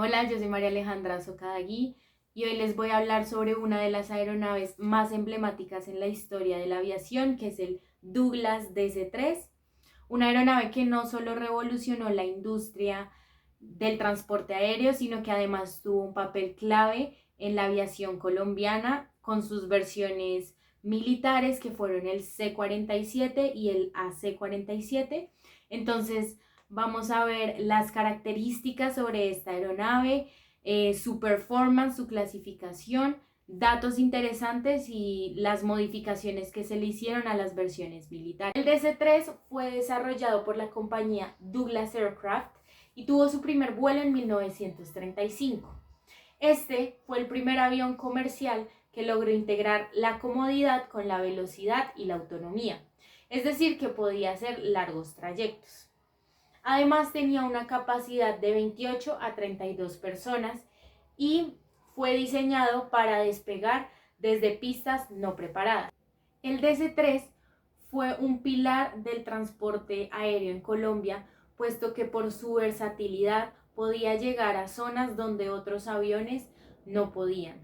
Hola, yo soy María Alejandra Socadagui y hoy les voy a hablar sobre una de las aeronaves más emblemáticas en la historia de la aviación, que es el Douglas DC-3, una aeronave que no solo revolucionó la industria del transporte aéreo, sino que además tuvo un papel clave en la aviación colombiana con sus versiones militares que fueron el C-47 y el AC-47. Entonces, vamos a ver las características sobre esta aeronave, su performance, su clasificación, datos interesantes y las modificaciones que se le hicieron a las versiones militares. El DC-3 fue desarrollado por la compañía Douglas Aircraft y tuvo su primer vuelo en 1935. Este fue el primer avión comercial que logró integrar la comodidad con la velocidad y la autonomía, es decir, que podía hacer largos trayectos. Además tenía una capacidad de 28 a 32 personas y fue diseñado para despegar desde pistas no preparadas. El DC-3 fue un pilar del transporte aéreo en Colombia, puesto que por su versatilidad podía llegar a zonas donde otros aviones no podían.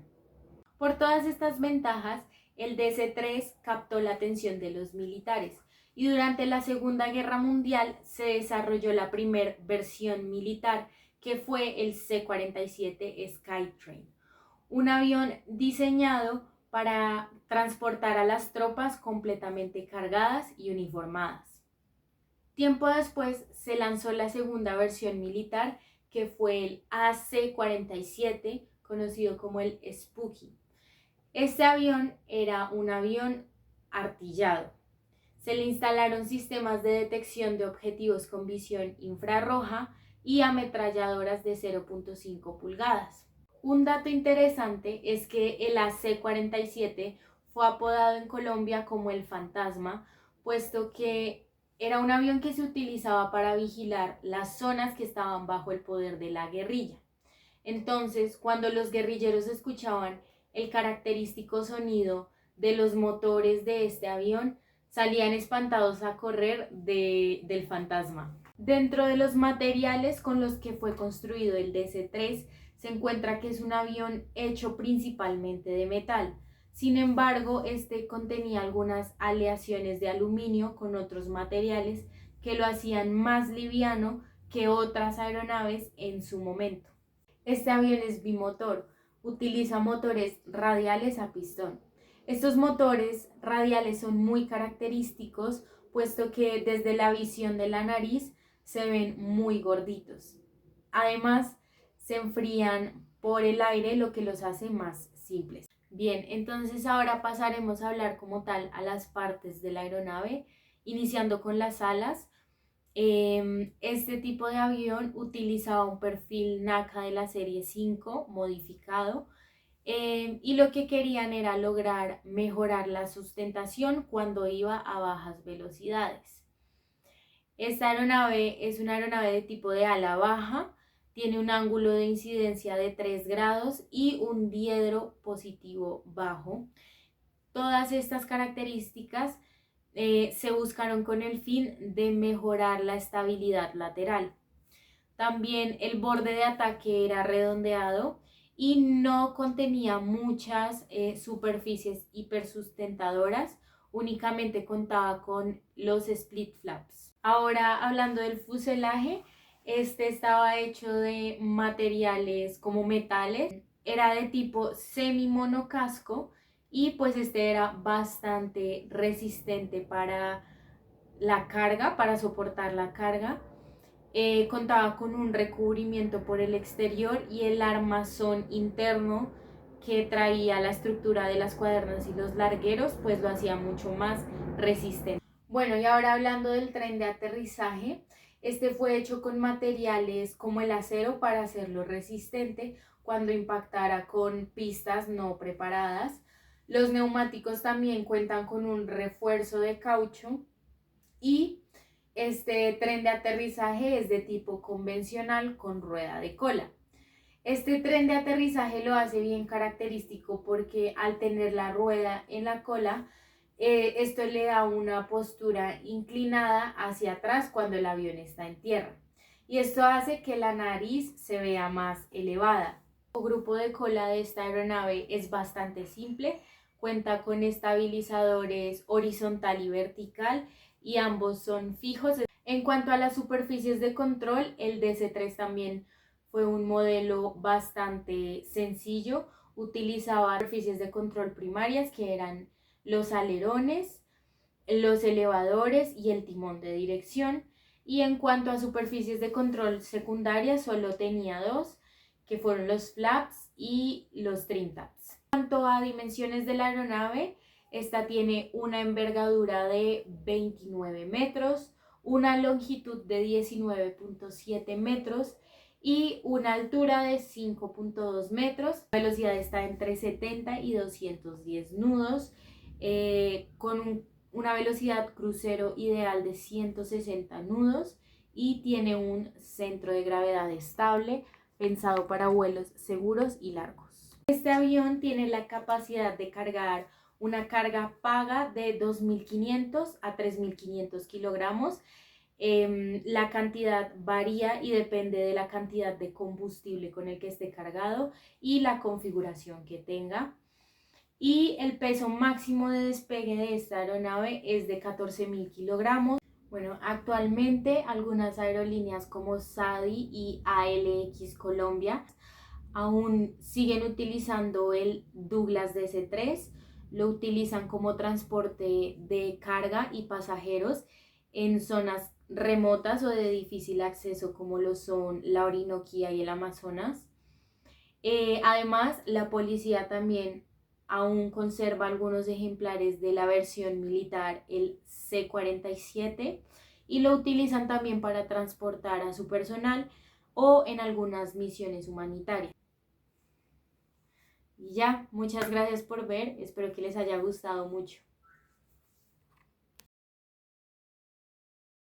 Por todas estas ventajas, el DC-3 captó la atención de los militares y durante la Segunda Guerra Mundial se desarrolló la primera versión militar, que fue el C-47 Skytrain, un avión diseñado para transportar a las tropas completamente cargadas y uniformadas. Tiempo después se lanzó la segunda versión militar, que fue el AC-47, conocido como el Spooky. Este avión era un avión artillado. Se le instalaron sistemas de detección de objetivos con visión infrarroja y ametralladoras de 0.5 pulgadas. Un dato interesante es que el AC-47 fue apodado en Colombia como el Fantasma, puesto que era un avión que se utilizaba para vigilar las zonas que estaban bajo el poder de la guerrilla. Entonces, cuando los guerrilleros escuchaban el característico sonido de los motores de este avión, salían espantados a correr del fantasma. Dentro de los materiales con los que fue construido el DC-3 se encuentra que es un avión hecho principalmente de metal. Sin embargo, este contenía algunas aleaciones de aluminio con otros materiales que lo hacían más liviano que otras aeronaves en su momento. Este avión es bimotor, utiliza motores radiales a pistón. Estos motores radiales son muy característicos, puesto que desde la visión de la nariz se ven muy gorditos. Además, se enfrían por el aire, lo que los hace más simples. Bien, entonces ahora pasaremos a hablar como tal a las partes de la aeronave, iniciando con las alas. Este tipo de avión utilizaba un perfil NACA de la serie 5 modificado, y lo que querían era lograr mejorar la sustentación cuando iba a bajas velocidades. Esta aeronave es una aeronave de tipo de ala baja, tiene un ángulo de incidencia de 3 grados y un diedro positivo bajo. Todas estas características se buscaron con el fin de mejorar la estabilidad lateral. También el borde de ataque era redondeado y no contenía muchas superficies hipersustentadoras, únicamente contaba con los split flaps. Ahora hablando del fuselaje, este estaba hecho de materiales como metales, era de tipo semi monocasco y pues este era bastante resistente para la carga, para soportar la carga. Contaba con un recubrimiento por el exterior y el armazón interno que traía la estructura de las cuadernas y los largueros, pues lo hacía mucho más resistente. Bueno, y ahora hablando del tren de aterrizaje, este fue hecho con materiales como el acero para hacerlo resistente cuando impactara con pistas no preparadas. Los neumáticos también cuentan con un refuerzo de caucho y este tren de aterrizaje es de tipo convencional con rueda de cola. Este tren de aterrizaje lo hace bien característico porque al tener la rueda en la cola, esto le da una postura inclinada hacia atrás cuando el avión está en tierra. y esto hace que la nariz se vea más elevada. El grupo de cola de esta aeronave es bastante simple, cuenta con estabilizadores horizontal y vertical y ambos son fijos. En cuanto a las superficies de control, el DC-3 también fue un modelo bastante sencillo, utilizaba superficies de control primarias que eran los alerones, los elevadores y el timón de dirección. Y en cuanto a superficies de control secundarias, solo tenía dos, que fueron los flaps y los trim tabs. En cuanto a dimensiones de la aeronave, esta tiene una envergadura de 29 metros, una longitud de 19.7 metros y una altura de 5.2 metros. La velocidad está entre 70 y 210 nudos, con una velocidad crucero ideal de 160 nudos y tiene un centro de gravedad estable pensado para vuelos seguros y largos. Este avión tiene la capacidad de cargar una carga paga de 2.500 a 3.500 kilogramos. La cantidad varía y depende de la cantidad de combustible con el que esté cargado y la configuración que tenga. Y el peso máximo de despegue de esta aeronave es de 14.000 kilogramos. Bueno, actualmente algunas aerolíneas como SADI y ALX Colombia aún siguen utilizando el Douglas DC-3, lo utilizan como transporte de carga y pasajeros en zonas remotas o de difícil acceso como lo son la Orinoquía y el Amazonas. Además, la policía también aún conserva algunos ejemplares de la versión militar, el C-47, y lo utilizan también para transportar a su personal o en algunas misiones humanitarias. Y ya, muchas gracias por ver, espero que les haya gustado mucho.